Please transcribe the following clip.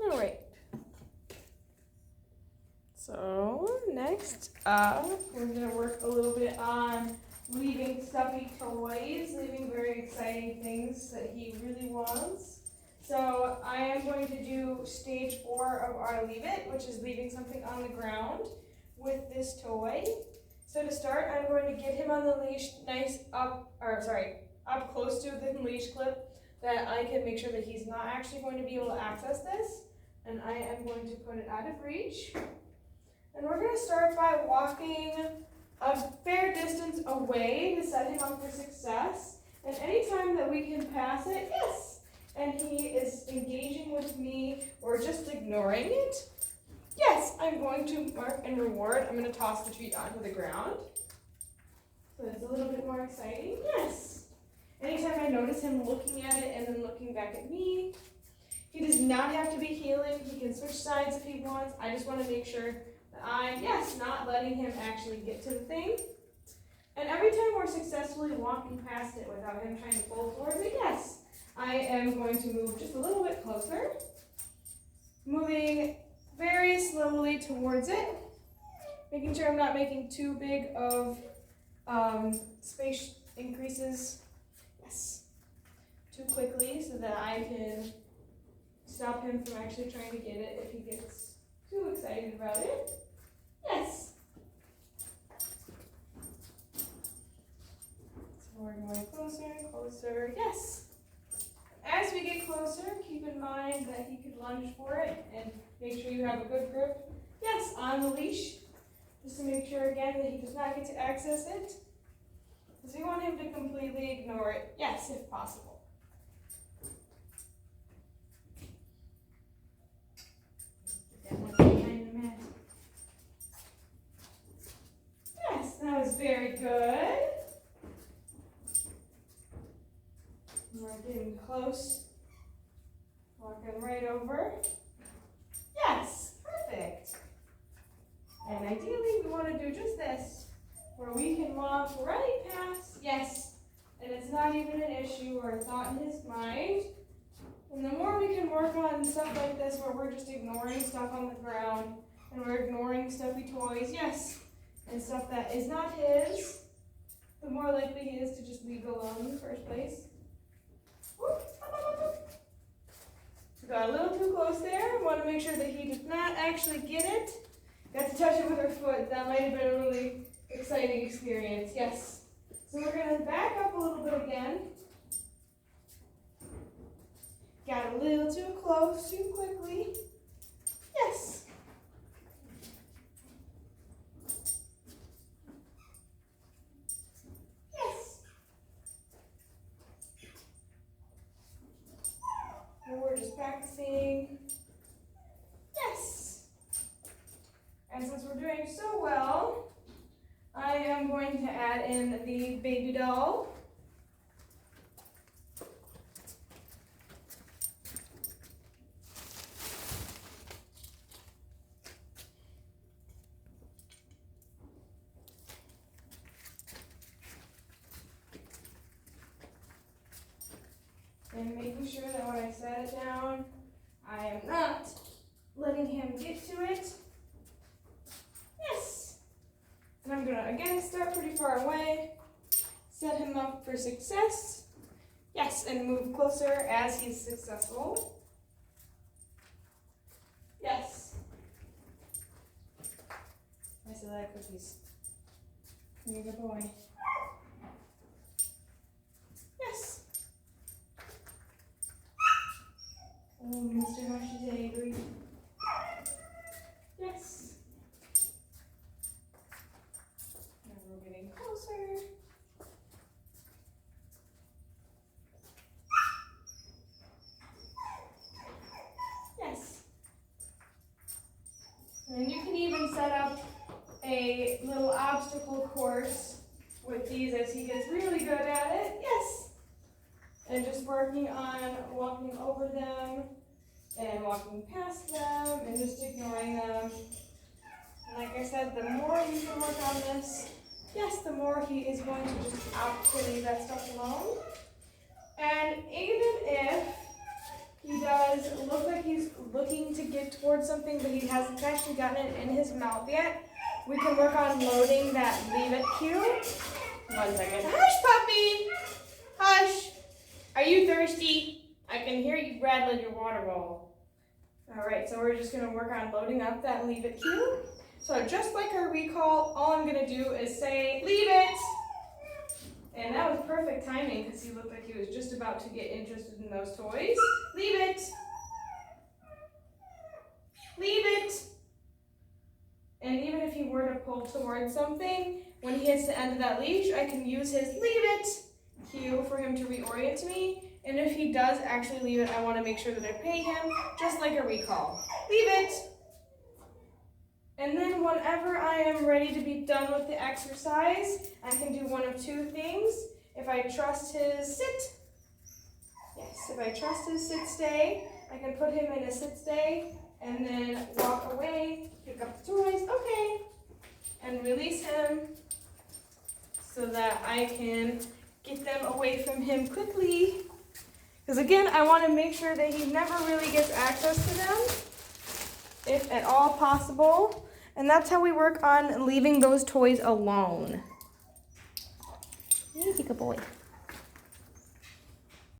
All right. So next up, we're gonna work a little bit on leaving stuffy toys, leaving very exciting things that he really wants. So I am going to do stage 4 of our Leave It, which is leaving something on the ground with this toy. So to start, I'm going to get him on the leash up close to the leash clip that I can make sure that he's not actually going to be able to access this. And I am going to put it out of reach. And we're going to start by walking a fair distance away to set him up for success. And anytime that we can pass it, yes, and he is engaging with me or just ignoring it, yes, I'm going to mark and reward. I'm going to toss the treat onto the ground. So it's a little bit more exciting. Yes. Anytime I notice him looking at it and then looking back at me, he does not have to be healing. He can switch sides if he wants. I just want to make sure that I'm, yes, not letting him actually get to the thing. And every time we're successfully walking past it without him trying to pull towards it, yes, I am going to move just a little bit closer. Moving very slowly towards it. Making sure I'm not making too big of space increases. Yes. Too quickly so that I can stop him from actually trying to get it if he gets too excited about it. Yes. So we're going closer and closer. Yes. As we get closer, keep in mind that he could lunge for it and make sure you have a good grip. Yes, on the leash. Just to make sure again that he does not get to access it. Because we want him to completely ignore it. Yes, if possible. Yes, that was very good. We're getting close. Walking right over. Yes, perfect. And ideally we want to do just this, where we can walk right past, yes, and it's not even an issue or a thought in his mind. And the more we can work on stuff like this, where we're just ignoring stuff on the ground, and we're ignoring stuffy toys, yes, and stuff that is not his, the more likely he is to just leave it alone in the first place. We got a little too close there. We want to make sure that he does not actually get it. Got to touch it with our foot. That might have been a really exciting experience. Yes. So we're going to back up a little bit again. Got a little too close too quickly. Yes. Yes. And we're just practicing. Yes. And since we're doing so well, I am going to add in the baby doll. And making sure that when I set it down, I am not letting him get to it. Yes. And I'm gonna again start pretty far away, set him up for success. Yes, and move closer as he's successful. Yes. I still like cookies. You're a good boy. Yes. Oh, Mr. Hush is angry. Yes. Now we're getting closer. Yes. And you can even set up a little obstacle course with these as he gets really good at it. Yes. And just working on walking over them and walking past them and just ignoring them. And like I said, the more you can work on this, yes, the more he is going to just opt to leave that stuff alone. And even if He does look like he's looking to get towards something, but he hasn't actually gotten it in his mouth yet. We can work on loading that leave it cue. 1 second. Hush, puppy! Hush! Are you thirsty? I can hear you rattling your water bowl. Alright, so we're just going to work on loading up that leave it cue. So just like our recall, all I'm going to do is say, leave it! And that was perfect timing because he looked like he was just about to get interested in those toys. Leave it! Leave it! And even if he were to pull towards something, when he hits the end of that leash, I can use his leave it cue for him to reorient me. And if he does actually leave it, I want to make sure that I pay him, just like a recall. Leave it! And then whenever I am ready to be done with the exercise, I can do one of two things. If I trust his sit stay, I can put him in a sit stay and then walk away, pick up the toys, okay, and release him so that I can get them away from him quickly. Because again, I want to make sure that he never really gets access to them, if at all possible. And that's how we work on leaving those toys alone. Easy, good boy.